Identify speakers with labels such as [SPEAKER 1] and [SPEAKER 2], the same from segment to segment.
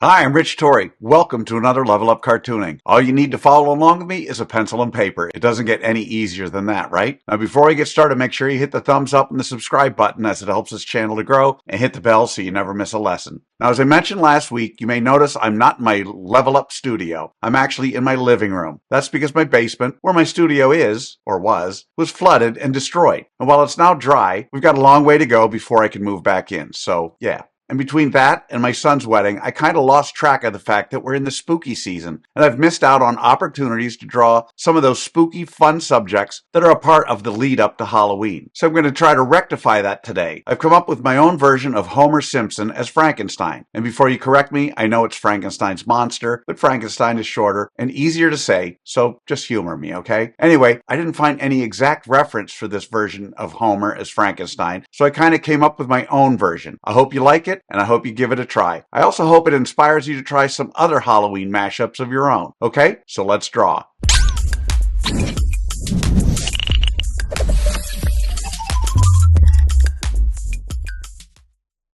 [SPEAKER 1] Hi, I'm Rich Torrey. Welcome to another Level Up Cartooning. All you need to follow along with me is a pencil and paper. It doesn't get any easier than that, right? Now, before we get started, make sure you hit the thumbs up and the subscribe button as it helps this channel to grow, and hit the bell so you never miss a lesson. Now, as I mentioned last week, you may notice I'm not in my Level Up studio. I'm actually in my living room. That's because my basement, where my studio is, or was flooded and destroyed. And while it's now dry, we've got a long way to go before I can move back in. So, yeah. And between that and my son's wedding, I kind of lost track of the fact that we're in the spooky season, and I've missed out on opportunities to draw some of those spooky, fun subjects that are a part of the lead up to Halloween. So I'm going to try to rectify that today. I've come up with my own version of Homer Simpson as Frankenstein. And before you correct me, I know it's Frankenstein's monster, but Frankenstein is shorter and easier to say, so just humor me, okay? Anyway, I didn't find any exact reference for this version of Homer as Frankenstein, so I kind of came up with my own version. I hope you like it, and I hope you give it a try. I also hope it inspires you to try some other Halloween mashups of your own. Okay, so let's draw.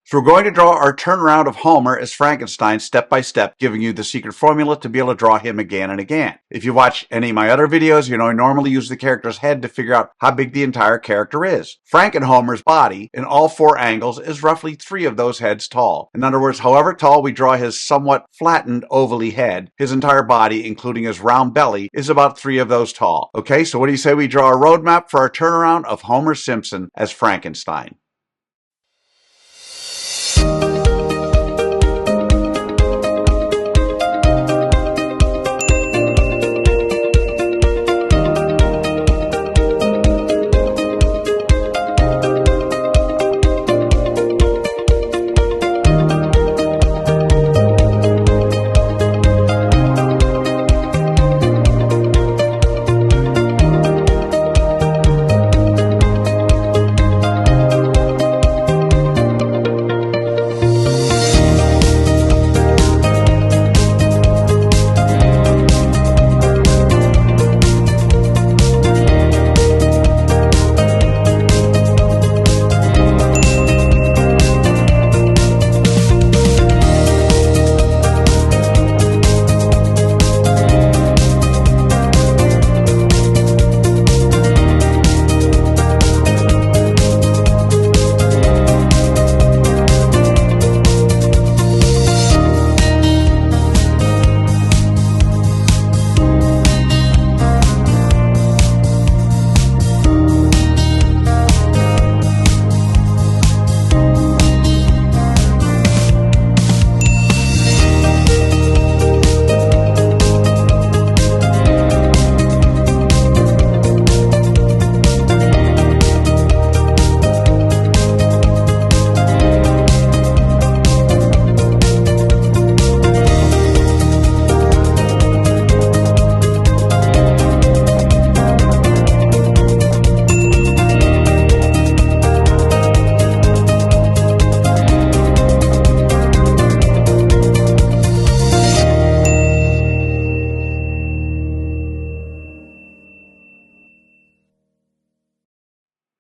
[SPEAKER 1] So we're going to draw our turnaround of Homer as Frankenstein step by step, giving you the secret formula to be able to draw him again and again. If you watch any of my other videos, you know I normally use the character's head to figure out how big the entire character is. Franken-Homer's body, in all four angles, is roughly 3 of those heads tall. In other words, however tall we draw his somewhat flattened, ovally head, his entire body, including his round belly, is about 3 of those tall. Okay, so what do you say we draw a roadmap for our turnaround of Homer Simpson as Frankenstein?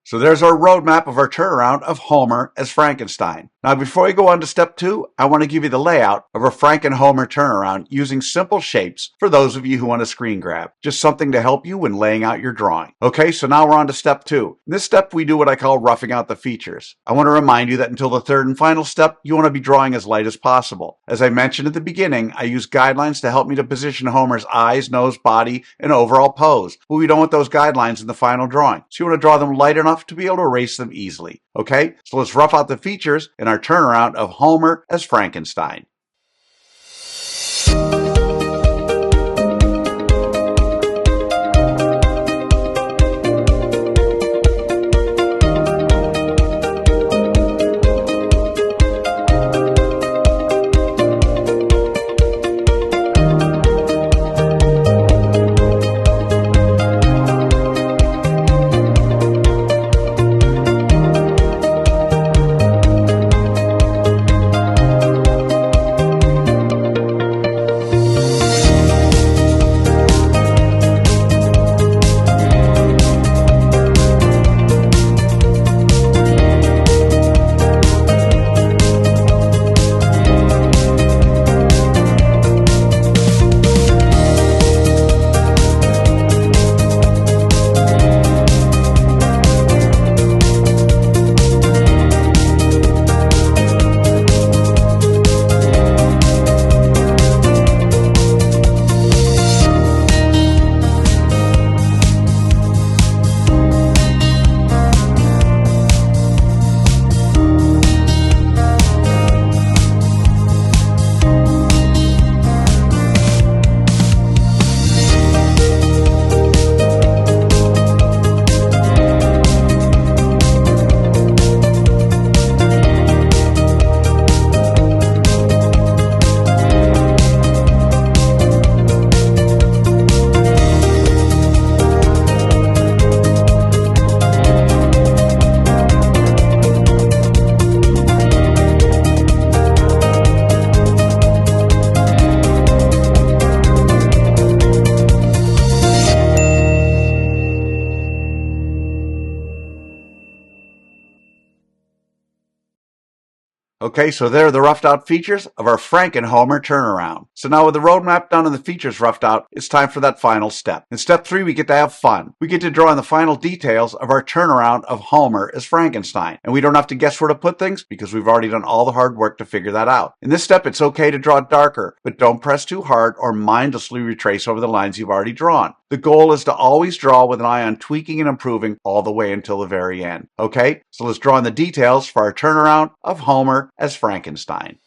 [SPEAKER 1] So there's our roadmap of our turnaround of Homer as Frankenstein. Now, before we go on to step 2, I want to give you the layout of a Franken-Homer turnaround using simple shapes for those of you who want to screen grab. Just something to help you when laying out your drawing. Okay, so now we're on to step 2. In this step, we do what I call roughing out the features. I want to remind you that until the third and final step, you want to be drawing as light as possible. As I mentioned at the beginning, I use guidelines to help me to position Homer's eyes, nose, body, and overall pose. But we don't want those guidelines in the final drawing. So you want to draw them light enough to be able to erase them easily. Okay, so let's rough out the features in our turnaround of Homer as Frankenstein. Okay, so there are the roughed out features of our Franken-Homer turnaround. So now with the roadmap done and the features roughed out, it's time for that final step. In step 3, we get to have fun. We get to draw in the final details of our turnaround of Homer as Frankenstein. And we don't have to guess where to put things because we've already done all the hard work to figure that out. In this step, it's okay to draw darker, but don't press too hard or mindlessly retrace over the lines you've already drawn. The goal is to always draw with an eye on tweaking and improving all the way until the very end. Okay, so let's draw in the details for our turnaround of Homer as Frankenstein.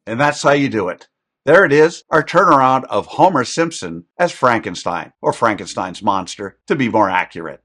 [SPEAKER 1] And that's how you do it. There it is, our turnaround of Homer Simpson as Frankenstein, or Frankenstein's monster, to be more accurate.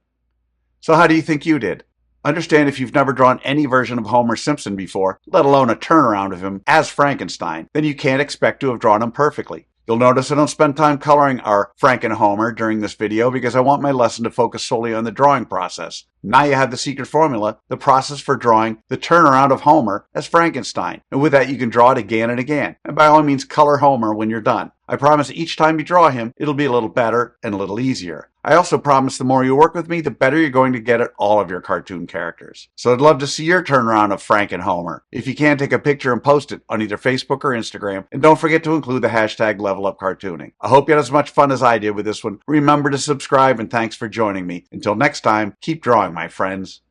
[SPEAKER 1] So how do you think you did? Understand if you've never drawn any version of Homer Simpson before, let alone a turnaround of him as Frankenstein, then you can't expect to have drawn him perfectly. You'll notice I don't spend time coloring our Franken-Homer during this video because I want my lesson to focus solely on the drawing process. Now you have the secret formula, the process for drawing the turnaround of Homer as Frankenstein. And with that, you can draw it again and again. And by all means, color Homer when you're done. I promise each time you draw him, it'll be a little better and a little easier. I also promise the more you work with me, the better you're going to get at all of your cartoon characters. So I'd love to see your turnaround of Franken-Homer. If you can, take a picture and post it on either Facebook or Instagram. And don't forget to include the hashtag #LevelUpCartooning. I hope you had as much fun as I did with this one. Remember to subscribe and thanks for joining me. Until next time, keep drawing, my friends.